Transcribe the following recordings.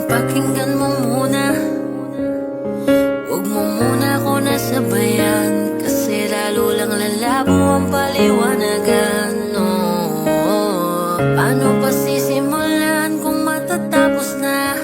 Pakinggan mo muna, huwag mo muna ako nasabayan, kasi lalo lang lalabo ang paliwanagan. Paano pa sisimulan kung matatapos na?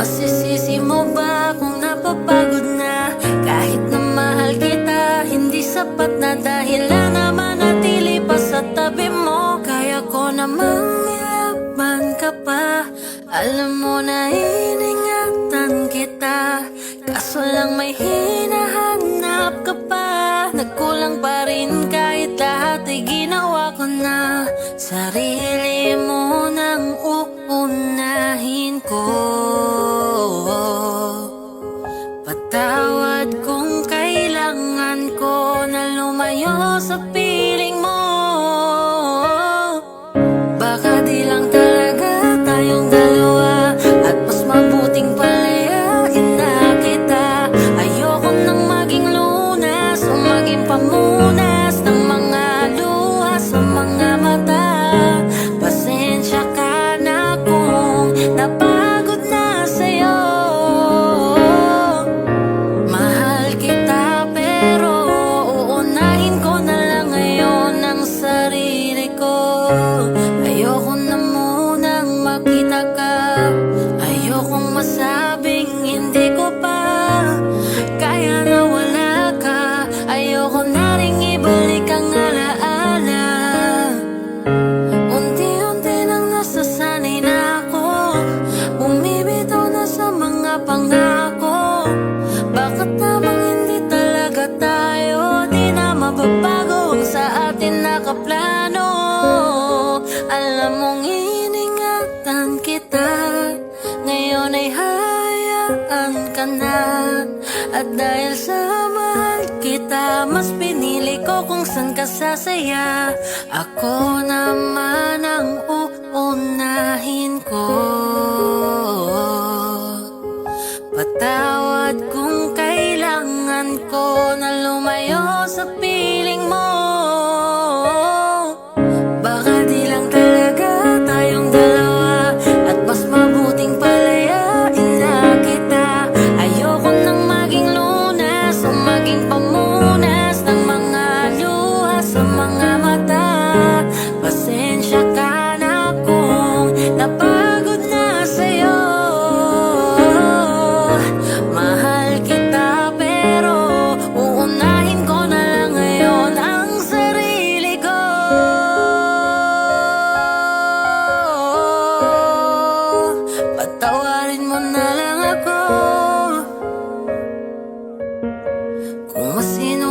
Masisisi mo ba kung napapagod na? Kahit na mahal kita, hindi sapat na dahilan na manatili pa sa tabi mo. Kaya ko namang nilaban ka pa, alam mo na iningatan kita, kaso lang may hinahanap ka pa. Nagkulang pa rin kahit lahat ay ginawa ko na. Sarili mo nang uunahin ko. Patawad kung kailangan ko na lumayo sa piling mo. Baka di lang talaga tayong dalawa, at mas mabuting palayain na kita. Ayoko nang maging lunas o maging pamunas ng mga luha sa mga mata. Pasensya ka na kung napagod na sa'yo. Mahal kita pero uunahin ko na lang ngayon ang sarili ko. Ayoko na munang makita ka, ayokong masabing hindi ko pa kaya na wala ka. Ayoko na ring ibalik ang alaala. Unti-unti nang nasasanay na ako, bumibitaw na sa mga pangako. Bakit namang hindi talaga tayo, di na mababago ang sa atin nakaplano? Alam mong iningatan kita, ngayon ay hayaan ka na. At dahil sa mahal kita, mas pinili ko kung saan ka sasaya. Ako naman ang uunahin ko. Patawad kung kailangan ko na lumayo sa piling mo. Baka di lang talaga tayong dalawa, at mas mabuting palayain na kita. Ayoko nang maging lunas o maging pamunas ng mga luha sa mga mata. Pasensya ka na kung napagod na sa'yo. Mahal kita pero uunahin ko na lang ngayon ang sarili ko. Patawarin mo na lang ako kung masino